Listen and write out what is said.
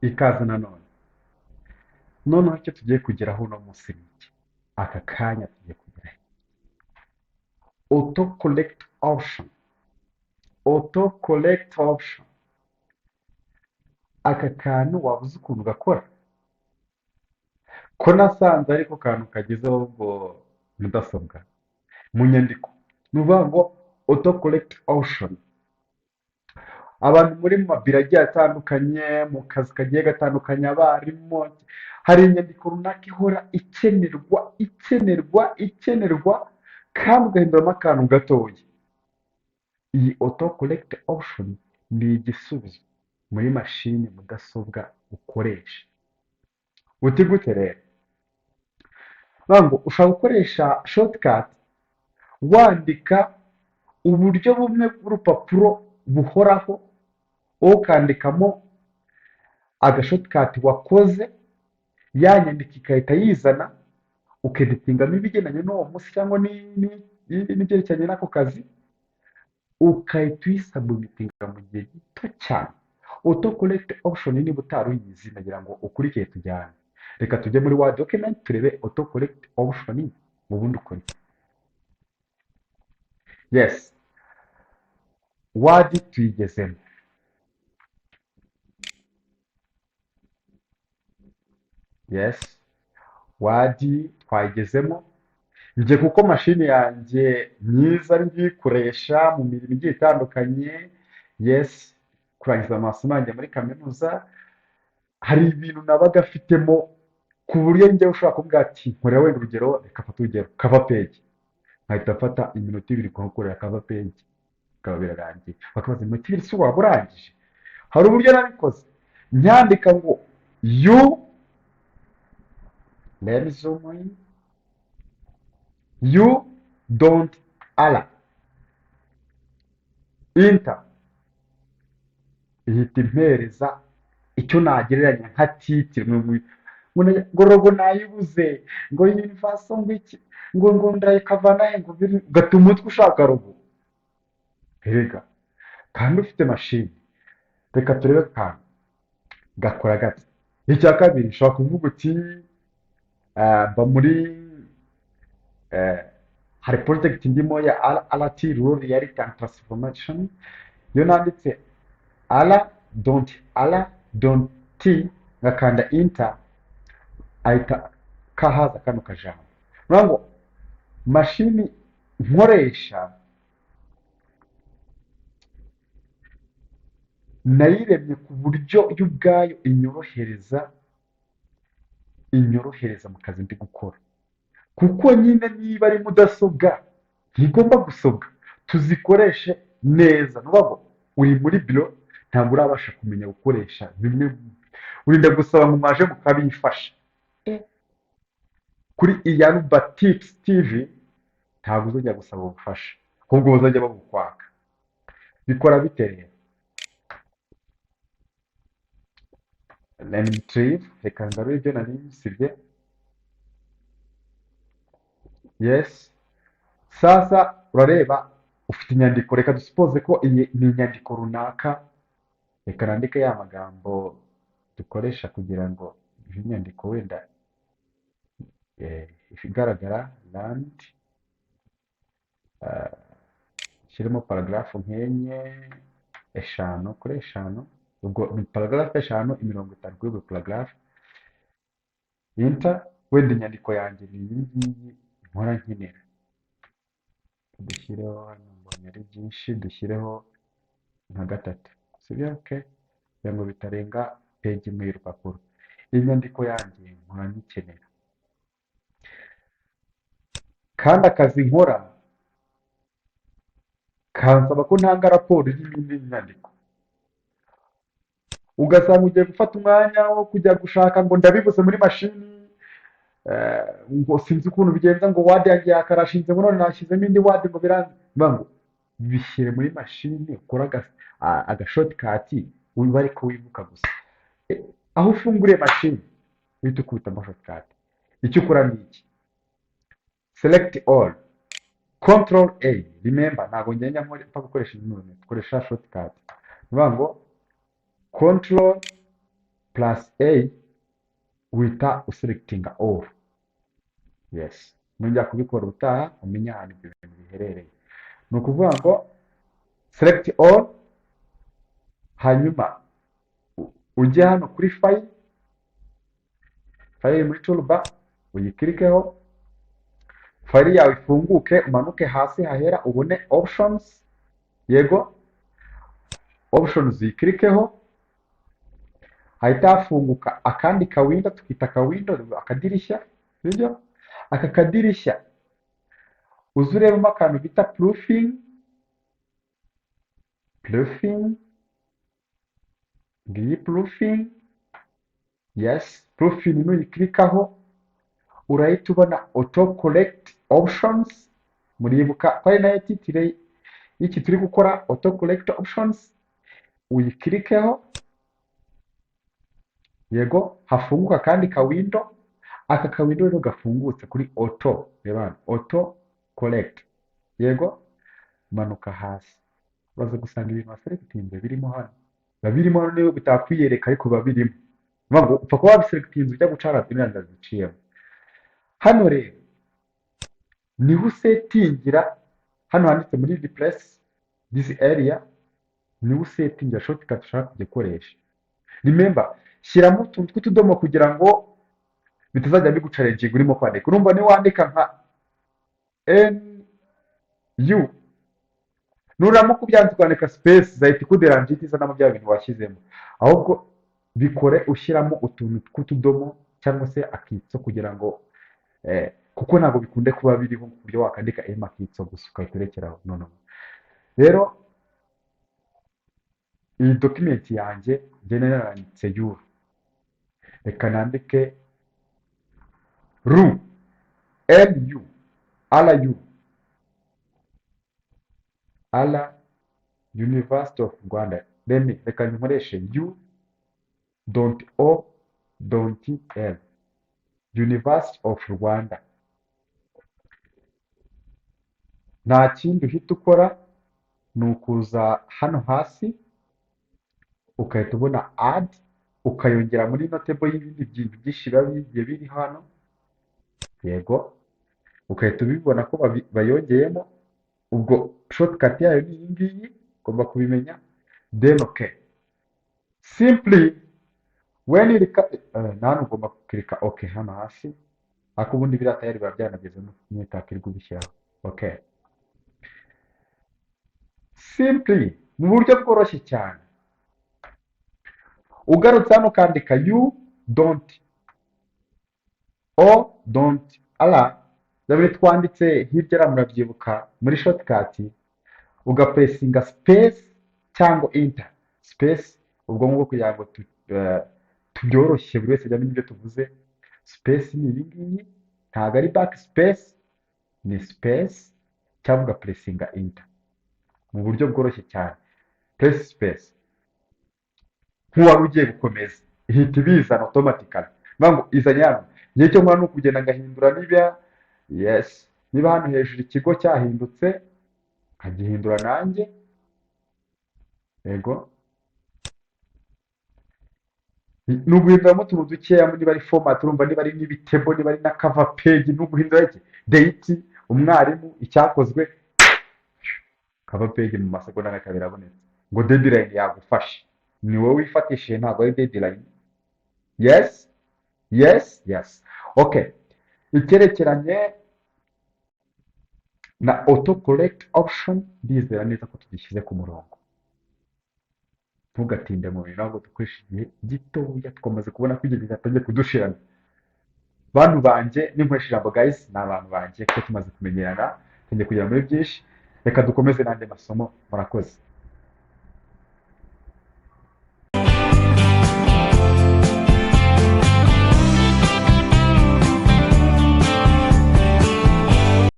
ikaze nanone. Noneho icyo tugiye kugeraho uno munsi ni iki? Aka kanya tugiye kugeraho auto collect option. Auto collect option. Aka kantu waba uzi ukuntu gakora? Ko nasanze ariko kantu kagezeho ubwo mudasobwa mu nyandiko. Ni ukuvuga ngo auto collect option. Abantu muri mu mabiro agiye atandukanye, mu kazi kagiye gatandukanye, abarimu, hari inyandiko runaka ihora ikenerwa kandi ugahinduramo akantu gatoya. Iyi auto collect option ni igisubizo muri mashini mudasobwa ukoresha. Uti gute rero? Bavuga ngo ushobora gukoresha shortcut wandika uburyo bumwe bw'urupapuro buhoraho, wowe ukandikamo agashortcut wakoze, ya nyandiko igahita yizana, ukeditingamo ibigendanye n'uwo munsi cyangwa n'ibyerekeranye n'ako kazi, ukahita uyisabumitinga mu gihe gito cyane. Auto collect option niba utari uyizi nagira ngo ukurikiye tujyane. Reka tujye muri Word document turebe auto collect option mu bundi ukora iki. Yes, Word tuyigezemo. Yes, Word twayigezemo. Njye kuko mashini yanjye myiza ndikoresha mu mirimo igiye itandukanye. Yes, kurangiza amasomo yanjye muri kaminuza, hari ibintu nabaga afitemo ku buryo njyewe ushobora kuvuga ati nkorera wenda urugero, reka mfate urugero cover page, nkahita mfata iminota 2 kuhakorera cover page, bikaba birarangiye. Bakabaza iminota 2 si waba urangije? Hari uburyo nabikoze, nyandika ngo you, let me zoom in, you don't allow enter, ihita impereza icyo nagereranya nka titire. Ngo rogo nayibuze, ngo universe, ngo iki, ngo ndayikavana he, ngo gatuma umutwe ushaka rogo. Erega kandi ufite mashini, reka turebe akantu gakora gake. Icya kabiri ushobora kuvuga uti mba muri hari project ndimo ya RT, Rural Reality and Transformation. Iyo nanditse don't ngakanda enter, ahita kahaza kano kajambo. Urabona ngo mashini nkoresha nayiremye ku buryo yo ubwayo inyorohereza mu kazi ndi gukora. Kuko nyine niba ari mudasobwa ntigomba gusobwa, tuzikoreshe neza. Nubago uri muri biro ntabwo urabasha kumenya gukoresha bimwe, urinda gusaba ngo mwaje mukabifasha. Kuri IyAlba Tips TV ntabwo uzajya gusaba ubufasha, ahubwo bazajya babukwaka. Bikora bite rero? Retrieve, reka ngarure ibyo nari nsibye. Yes, sasa urareba ufite inyandiko. Reka dusupoze ko iyi ni inyandiko runaka. Reka nandike ya magambo dukoresha kugira ngo iyi nyandiko wenda igaragara. Land, shyiremo paragraph nk'enye, eshanu kuri eshanu, ubwo ni paragraph eshanu, 50 kuri buri paragraph. Enter, wenda inyandiko yanjye ni iyi ngiyi nkora nkenera. Dushyireho hano, mbonye ari byinshi, dushyireho nka 3, sibyo? Okay, kugira ngo bitarenga page imwe y'urupapuro. Iyi nyandiko yanjye nkora nyikenera, kandi akazi nkora kansaba ko ntanga raporo y'indi nyandiko. Ugasanga ugiye gufata umwanya wo kujya gushaka ngo ndabibuze muri mashini, ngo sinzi ukuntu bigenza, ngo Word yanjye yakarashinze, ngo none nashyizemo indi Word ngo biranze. Ngo bishyire muri mashini, ukora agashortcut, uba ariko wibuka gusa. Aho ufunguriye mashini uhita ukubitamo shortcut. Icyo ukora ni iki? Select all, Control A. Remember, ntabwo ngenda mpfa gukoresha intoki, dukoresha shortcut. Bivuga ngo Control plus a uhita uselectinga all. Yes, nongera kubikora utaha umenya ahantu ibyo bintu biherereye. Ni ukuvuga ngo select all, hanyuma ujye hano kuri file muri toolbar uyikirikeho, file yawe ifunguke, umanuke hasi hahera ubone options. Yego, options uyikirikeho, hahita hafunguka akandi kawindo, tukita kawindo akadirishya, sibyo? Aka kadirishya uza urebamo akantu bita proofing, ngiyi proofing. Yes, proofing nuyikirikaho urahita ubona auto correct options. Muribuka ko ari nayo titire y'iki turi gukora, auto correct options. Uyikirikeho, yego, hafunguka akandi kawindo. Aka kawindo rero gafungutse kuri auto, reba auto correct, yego, manuka hasi baza gusanga ibintu waselectinze birimo hano, babirimo hano niyo bitakwiyereka ariko babirimo. Ngo upfa kuba wabiselectinze ujya gucara imyanda ziciyemo. Hano rero niho usetingira, hano handitse muri replace this area, niho usetingira shortcut ushaka kugikoresha. Remember, shyiramo utuntu tw'utudomo kugira ngo bitazajya bigucarenjinga urimo kwandika. Urumva ni wandika nka NU, nuramuka ubyanze kwandika space zahita ikuderanje itizanamo bya bintu washyizemo. Ahubwo bikore ushyiramo utuntu tw'utudomo cyangwa se akitso kugira ngo kuko ntabwo bikunde kuba biriho ku buryo wakandika akitso gusa ukahita urekeraho. No. Rero iyi document yanjye njye naranditse yuru, reka nandike ru, LU, RU, University of Rwanda. Reka nkoreshe U.O.L, University of Rwanda. Nta kindi uhita ukora, ni ukuza hano hasi ukahita ubona add, ukayongera muri notable y'ibindi bintu byinshi biba bigiye biri hano. Yego, ukahita ubibona ko bayongeyemo. Ubwo shortcut yayo ni iyi ngiyi, ugomba kubimenya. Then okay, simply when you nani ugomba kukirika okay hano hasi, ariko ubundi biriya tayari biba byanageze n'utakirwa ubishyiraho. Okay, simply mu buryo bworoshye cyane, ugarutse hano ukandika U.O.L, byaba twanditse hirya murabyibuka muri shortcut, ugapresinga space cyangwa enter space. Ubwo ngubwo kugira ngo tubyoroshye buri wese ajya amenya ibyo tuvuze. Space ni iyi ngiyi, ntabwo ari backspace, ni space, cyangwa ugapresinga enter mu buryo bworoshye cyane. Press space nk'uwari ugiye gukomeza, ihita ibizana automatically. Ngo izanye hano, igihe cyo nkora ni ukugenda ngahindura niba yes, niba hano hejuru ikigo cyahindutse nkagihindura nanjye. Yego, ni uguhinduramo utuntu dukeya, niba ari format, urumva niba ari n'ibitebo, niba ari na cover page, ni uguhindura iki date, umwarimu, icyakozwe, cover page mu masegonda nka birabonetse. Ngo deadline yagufashe, ni wowe wifatishije, ntabwo ari deadline. Yes. Okay, icyerekeranye na auto correct option, ndizera neza ko tugishyize ku murongo. Ntugatinde mu bintu, ahubwo dukoresha igihe gitoya twamaze kubona ko igihe cyatangiye kudushirana. Bantu banjye, ninkoresha ijambo guys, ni abantu banjye ko tumaze kumenyerana, tugiye kugera muri byinshi. Reka dukomeze n'andi masomo. Murakoze.